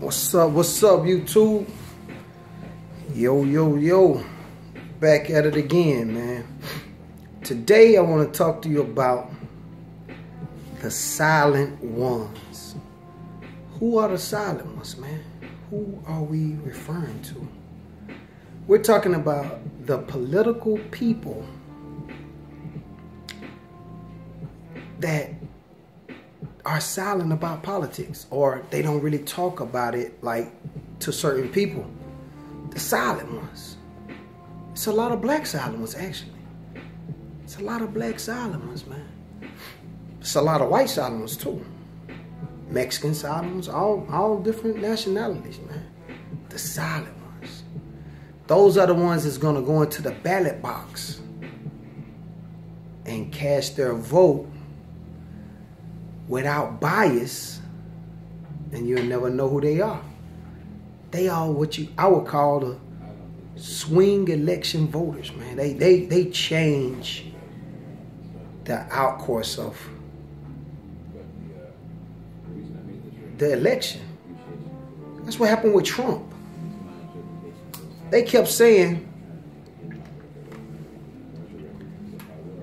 What's up, YouTube? Yo. Back at it again, man. Today, I want to talk to you about the silent ones. Who are the silent ones, man? Who are we referring to? We're talking about the political people that are silent about politics, or they don't really talk about it like to certain people. The silent ones. It's a lot of black silent ones, actually. It's a lot of black silent ones, man. It's a lot of white silent ones too. Mexican silent ones, all different nationalities, man. The silent ones. Those are the ones that's gonna go into the ballot box and cast their vote without bias, and you'll never know who they are. They are what I would call the swing election voters, man. They change the outcourse of the election. That's what happened with Trump. They kept saying,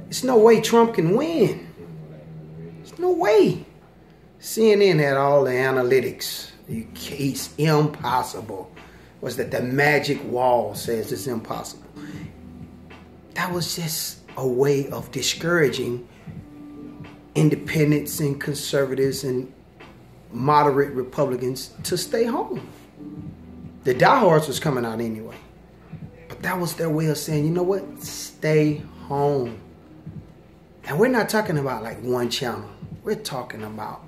"There's no way Trump can win. No way." CNN had all the analytics. It's impossible. Was that the magic wall says it's impossible? That was just a way of discouraging independents and conservatives and moderate Republicans to stay home. The diehards was coming out anyway. But that was their way of saying, you know what? Stay home. And we're not talking about like one channel. We're talking about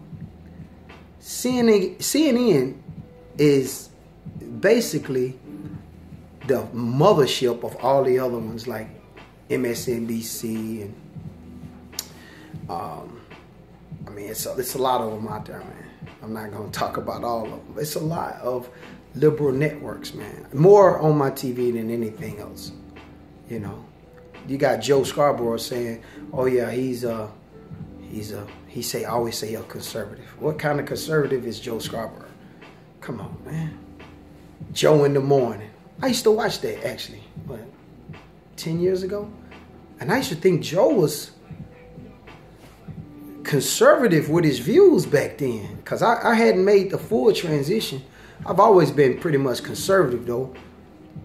CNN. CNN is basically the mothership of all the other ones like MSNBC and I mean it's a lot of them out there, man. I'm not gonna talk about all of them. It's a lot of liberal networks, man. More on my TV than anything else. You know, you got Joe Scarborough saying, "Oh yeah, I always say a conservative." What kind of conservative is Joe Scarborough? Come on, man. Joe in the Morning. I used to watch that, actually, 10 years ago? And I used to think Joe was conservative with his views back then, because I hadn't made the full transition. I've always been pretty much conservative, though.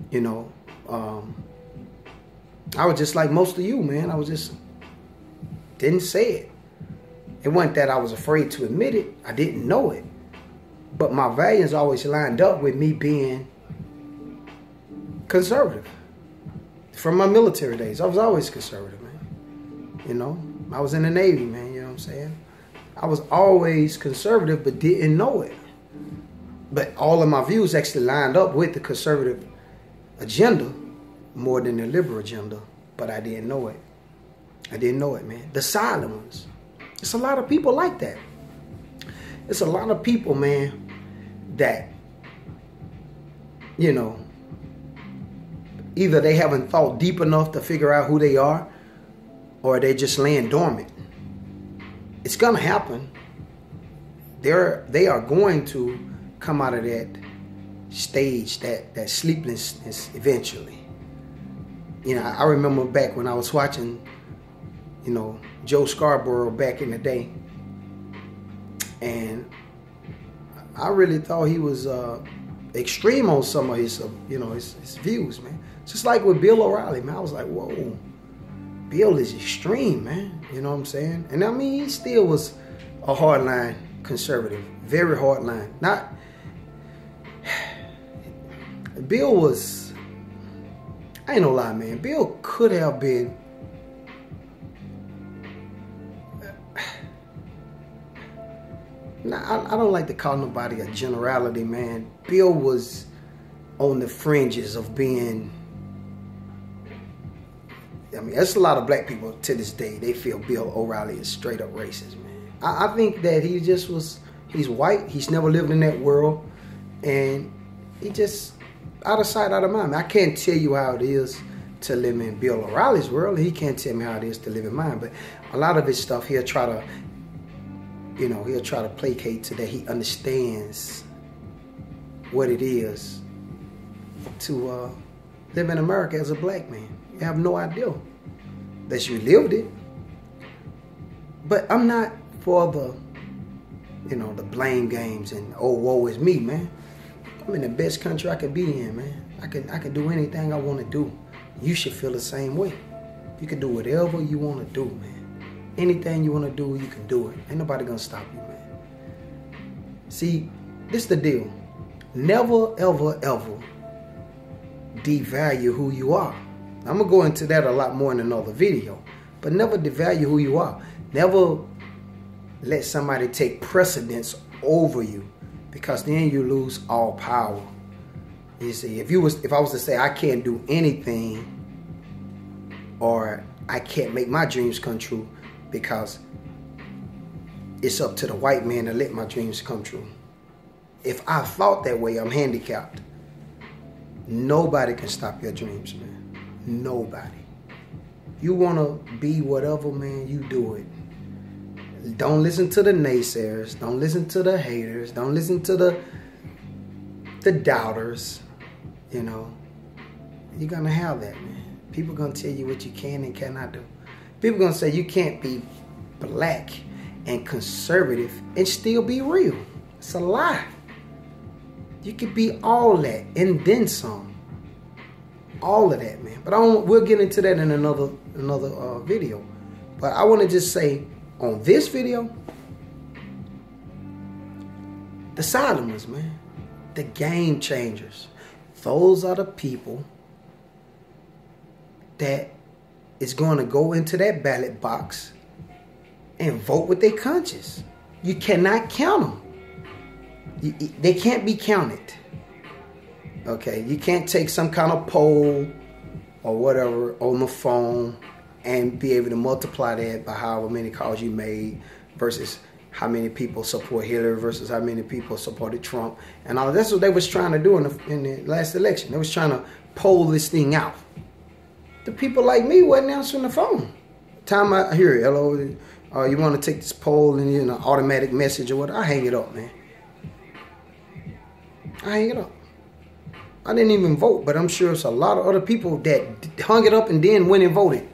You know, I was just like most of you, man. I was just, didn't say it. It wasn't that I was afraid to admit it. I didn't know it. But my values always lined up with me being conservative. From my military days, I was always conservative, man. You know, I was in the Navy, man, you know what I'm saying? I was always conservative, but didn't know it. But all of my views actually lined up with the conservative agenda more than the liberal agenda, but I didn't know it. I didn't know it, man. The silent ones. It's a lot of people like that. It's a lot of people, man, that, you know, either they haven't thought deep enough to figure out who they are, or they're just laying dormant. It's gonna happen. They are going to come out of that stage, that sleeplessness eventually. You know, I remember back when I was watching, you know, Joe Scarborough back in the day, and I really thought he was extreme on some of his, you know, his views, man. Just like with Bill O'Reilly, man. I was like, whoa, Bill is extreme, man. You know what I'm saying? And I mean, he still was a hardline conservative, very hardline. Not Bill was. I ain't no lie, man. Bill could have been. Now, I don't like to call nobody a generality, man. Bill was on the fringes of being. I mean, there's a lot of black people to this day. They feel Bill O'Reilly is straight up racist, man. I think that he just was. He's white. He's never lived in that world, and he just out of sight, out of mind. I can't tell you how it is to live in Bill O'Reilly's world. He can't tell me how it is to live in mine. But a lot of his stuff, he'll try to, you know, he'll try to placate to that he understands what it is to live in America as a black man. You have no idea that you lived it. But I'm not for the, the blame games and, oh, woe is me, man. I'm in the best country I could be in, man. I can do anything I want to do. You should feel the same way. You can do whatever you want to do, man. Anything you want to do, you can do it. Ain't nobody gonna stop you, man. See, this is the deal. Never, ever, ever devalue who you are. I'm gonna go into that a lot more in another video. But never devalue who you are. Never let somebody take precedence over you, because then you lose all power. You see, if I was to say I can't do anything, or I can't make my dreams come true because it's up to the white man to let my dreams come true. If I thought that way, I'm handicapped. Nobody can stop your dreams, man. Nobody. You want to be whatever, man, you do it. Don't listen to the naysayers. Don't listen to the haters. Don't listen to the doubters. You're going to have that, man. People going to tell you what you can and cannot do. People going to say you can't be black and conservative and still be real. It's a lie. You could be all that and then some. All of that, man. But we'll get into that in another video. But I want to just say, on this video, the silent ones, man, the game changers, those are the people that is going to go into that ballot box and vote with their conscience. You cannot count them. They can't be counted. Okay, you can't take some kind of poll or whatever on the phone and be able to multiply that by however many calls you made versus how many people support Hillary versus how many people supported Trump. And all that's what they was trying to do in the last election. They was trying to poll this thing out. The people like me wasn't answering the phone. Time I hear it, hello, you want to take this poll and automatic message or what? I hang it up, man. I hang it up. I didn't even vote, but I'm sure it's a lot of other people that hung it up and then went and voted.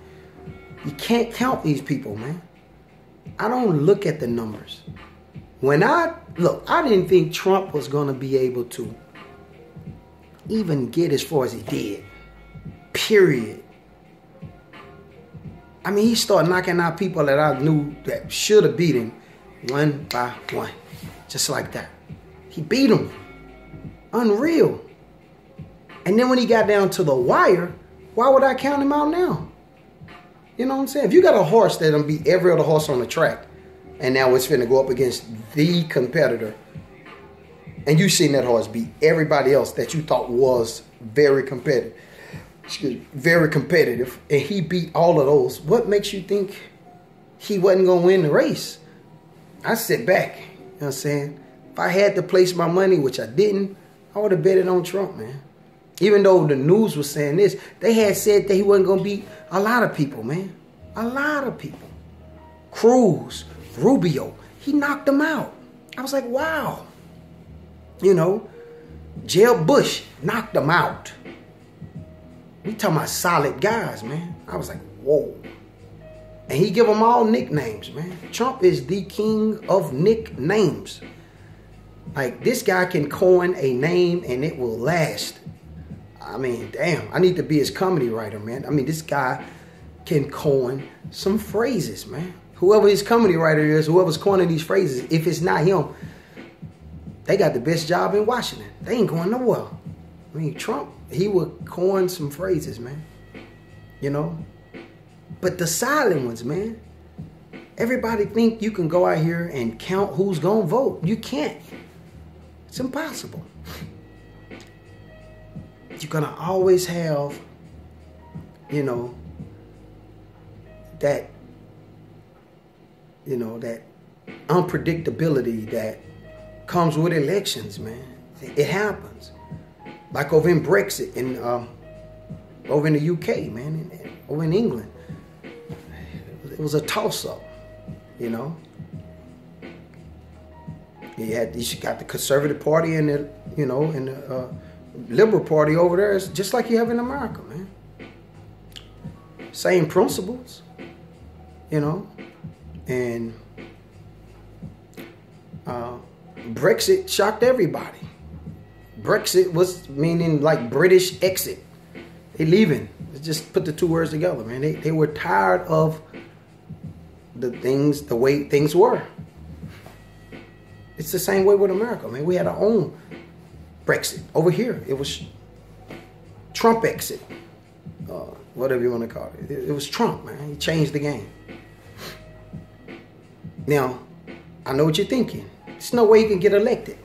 You can't count these people, man. I don't look at the numbers. I didn't think Trump was going to be able to even get as far as he did. Period. I mean, he started knocking out people that I knew that should have beat him one by one. Just like that. He beat them. Unreal. And then when he got down to the wire, why would I count him out now? You know what I'm saying? If you got a horse that'll beat every other horse on the track, and now it's finna go up against the competitor, and you seen that horse beat everybody else that you thought was very competitive, and he beat all of those, what makes you think he wasn't gonna win the race? I sit back, you know what I'm saying? If I had to place my money, which I didn't, I would have bet it on Trump, man. Even though the news was saying this, they had said that he wasn't going to beat a lot of people, man. A lot of people. Cruz, Rubio, he knocked them out. I was like, wow. Jeb Bush knocked them out. We talking about solid guys, man. I was like, whoa. And he give them all nicknames, man. Trump is the king of nicknames. Like, this guy can coin a name and it will last. I mean, damn, I need to be his comedy writer, man. I mean, this guy can coin some phrases, man. Whoever his comedy writer is, whoever's coining these phrases, if it's not him, they got the best job in Washington. They ain't going nowhere. I mean, Trump, he would coin some phrases, man. But the silent ones, man. Everybody think you can go out here and count who's going to vote. You can't. It's impossible. You're going to always have, that unpredictability that comes with elections, man. It happens. Like over in Brexit, over in the UK, man, over in England. It was a toss-up, You got the Conservative Party and the, and the Liberal Party over there. It's just like you have in America, man. Same principles, and Brexit shocked everybody. Brexit was meaning like British exit. They leaving. Just put the two words together, man. They were tired of the way things were. It's the same way with America, man. We had our own Brexit. Over here, it was Trump exit. Whatever you want to call it. It was Trump, man. He changed the game. Now, I know what you're thinking. There's no way he can get elected.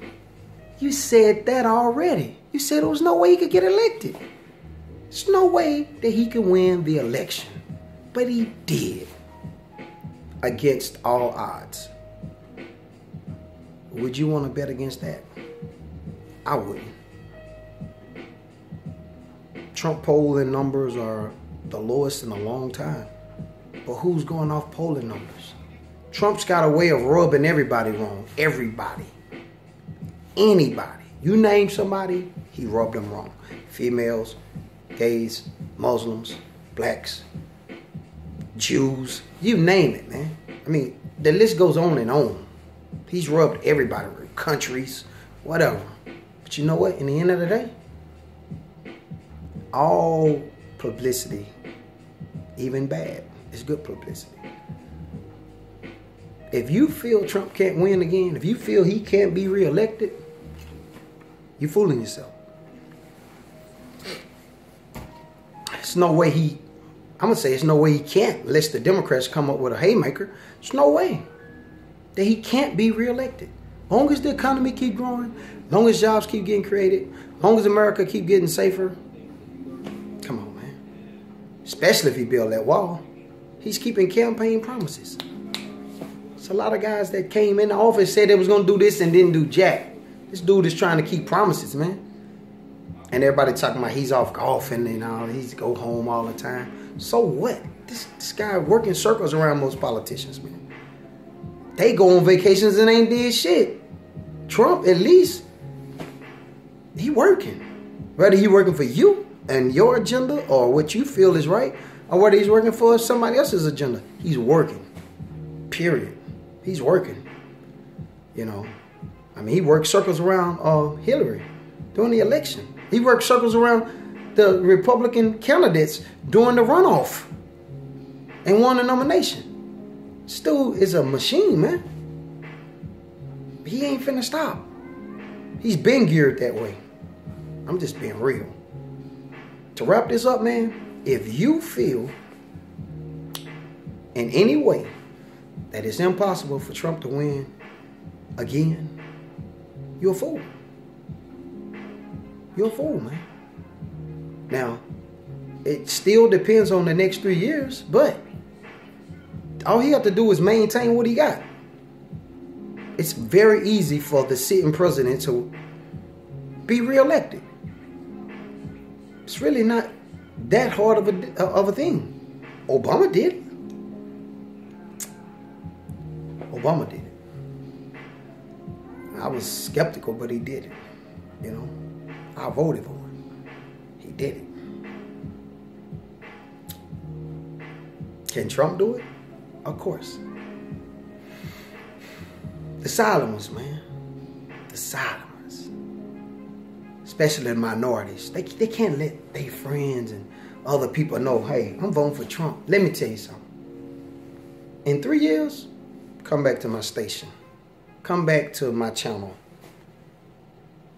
You said that already. You said there was no way he could get elected. There's no way that he could win the election. But he did. Against all odds. Would you want to bet against that? I wouldn't. Trump polling numbers are the lowest in a long time. But who's going off polling numbers? Trump's got a way of rubbing everybody wrong. Everybody. Anybody. You name somebody, he rubbed them wrong. Females, gays, Muslims, blacks, Jews, you name it, man. I mean, the list goes on and on. He's rubbed everybody, countries, whatever. But you know what? In the end of the day, all publicity, even bad, is good publicity. If you feel Trump can't win again, if you feel he can't be reelected, you're fooling yourself. There's no way I'm going to say there's no way he can't, unless the Democrats come up with a haymaker. There's no way that he can't be reelected. Long as the economy keep growing, long as jobs keep getting created, long as America keep getting safer. Come on, man. Especially if he build that wall. He's keeping campaign promises. It's a lot of guys that came in the office, said they was going to do this and didn't do jack. This dude is trying to keep promises, man. And everybody talking about he's off golfing and all. He's go home all the time. So what? This guy working circles around most politicians, man. They go on vacations and ain't did shit. Trump, at least, he working. Whether he working for you and your agenda or what you feel is right, or whether he's working for somebody else's agenda, he's working. Period. He's working. I mean, he worked circles around Hillary during the election. He worked circles around the Republican candidates during the runoff and won the nomination. Stu is a machine, man. He ain't finna stop. He's been geared that way. I'm just being real. To wrap this up, man, if you feel in any way that it's impossible for Trump to win again, you're a fool. You're a fool, man. Now, it still depends on the next 3 years, but all he have to do is maintain what he got. It's very easy for the sitting president to be reelected. It's really not that hard of a thing. Obama did it. Obama did it. I was skeptical, but he did it. I voted for him. He did it. Can Trump do it? Of course. The silent ones, man. The silent ones. Especially the minorities. They can't let their friends and other people know, hey, I'm voting for Trump. Let me tell you something. In 3 years, come back to my station. Come back to my channel.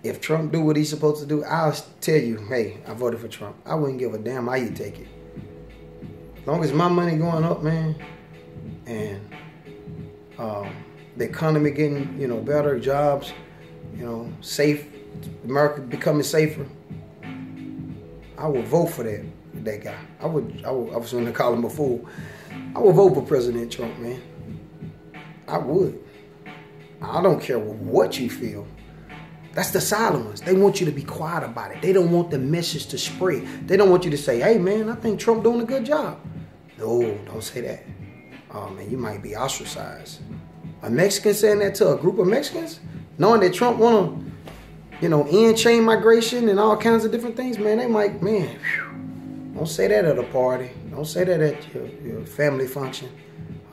If Trump do what he's supposed to do, I'll tell you, hey, I voted for Trump. I wouldn't give a damn how you take it. As long as my money going up, man, and the economy getting, better, jobs, safe, America becoming safer, I would vote for that guy. I was going to call him a fool. I would vote for President Trump, man. I would. I don't care what you feel. That's the silent ones. They want you to be quiet about it. They don't want the message to spread. They don't want you to say, hey, man, I think Trump doing a good job. No, don't say that. Oh, man, you might be ostracized. A Mexican saying that to a group of Mexicans, knowing that Trump want to, end chain migration and all kinds of different things, man, they might, don't say that at a party. Don't say that at your family function.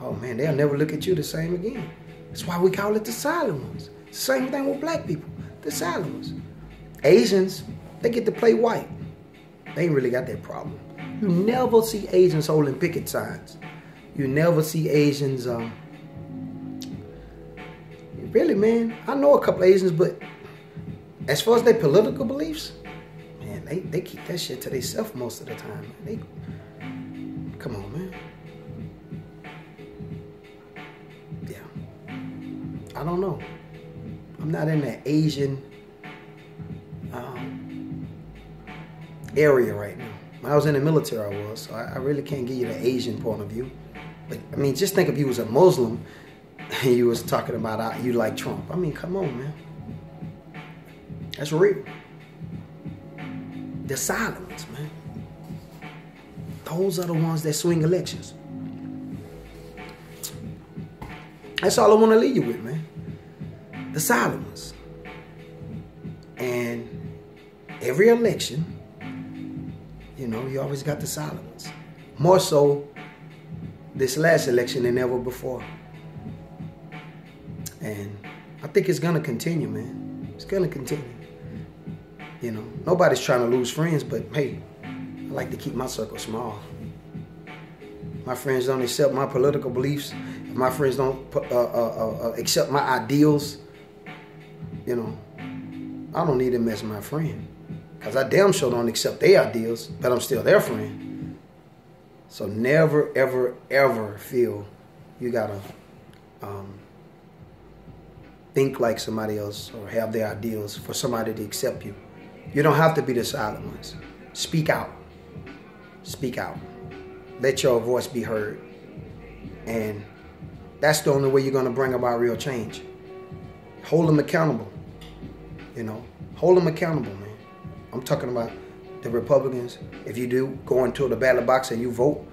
Oh, man, they'll never look at you the same again. That's why we call it the silent ones. Same thing with black people, the silent ones. Asians, they get to play white. They ain't really got that problem. You never see Asians holding picket signs. You never see Asians, really, man, I know a couple Asians, but as far as their political beliefs, man, they keep that shit to themselves most of the time. Come on, man. Yeah. I don't know. I'm not in that Asian area right now. When I was in the military, I was, so I really can't give you the Asian point of view. But, I mean, just think if you was a Muslim and you was talking about you like Trump. I mean, come on, man. That's real. The silent ones, man. Those are the ones that swing elections. That's all I want to leave you with, man. The silent ones. And every election, you always got the silent ones. More so this last election than ever before. And I think it's going to continue, man. It's going to continue. Nobody's trying to lose friends, but hey, I like to keep my circle small. My friends don't accept my political beliefs. If my friends don't accept my ideals, I don't need them as my friend. Because I damn sure don't accept their ideals, but I'm still their friend. So never, ever, ever feel you got to think like somebody else or have their ideals for somebody to accept you. You don't have to be the silent ones. Speak out. Speak out. Let your voice be heard. And that's the only way you're going to bring about real change. Hold them accountable. Hold them accountable, man. I'm talking about the Republicans. If you do go into the ballot box and you vote,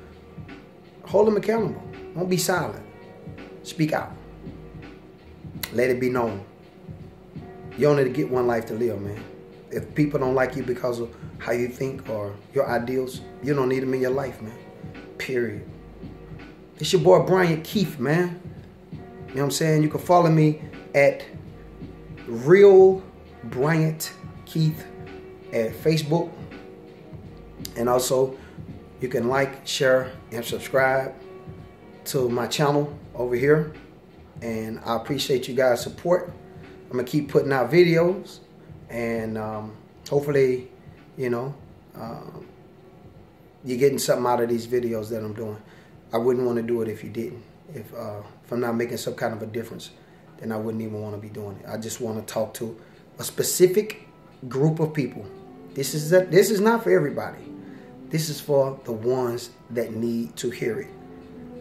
hold them accountable. Don't be silent. Speak out. Let it be known. You only get one life to live, man. If people don't like you because of how you think or your ideals, you don't need them in your life, man. Period. It's your boy Brian Keith, man. You know what I'm saying? You can follow me at Real Bryant Keith at Facebook. And also, you can like, share, and subscribe to my channel over here. And I appreciate you guys' support. I'm going to keep putting out videos. And hopefully, you're getting something out of these videos that I'm doing. I wouldn't want to do it if you didn't. If I'm not making some kind of a difference, then I wouldn't even want to be doing it. I just want to talk to a specific group of people. This is not for everybody. This is for the ones that need to hear it.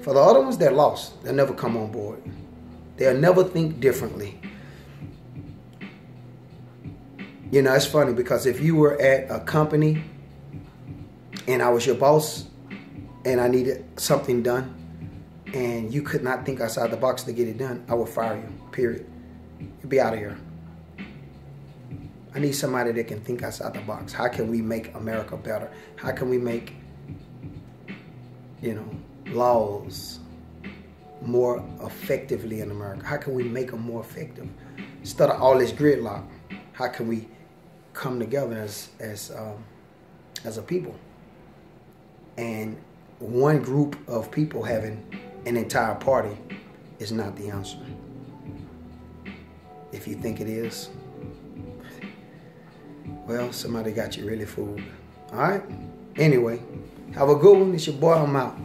For the other ones that lost, they'll never come on board. They'll never think differently. It's funny because if you were at a company and I was your boss and I needed something done and you could not think outside the box to get it done, I would fire you, period. You'd be out of here. I need somebody that can think outside the box. How can we make America better? How can we make, laws more effectively in America? How can we make them more effective? Instead of all this gridlock, how can we come together as a people? And one group of people having an entire party is not the answer. If you think it is, well, somebody got you really fooled. All right? Anyway, have a good one. It's your boy. I'm out.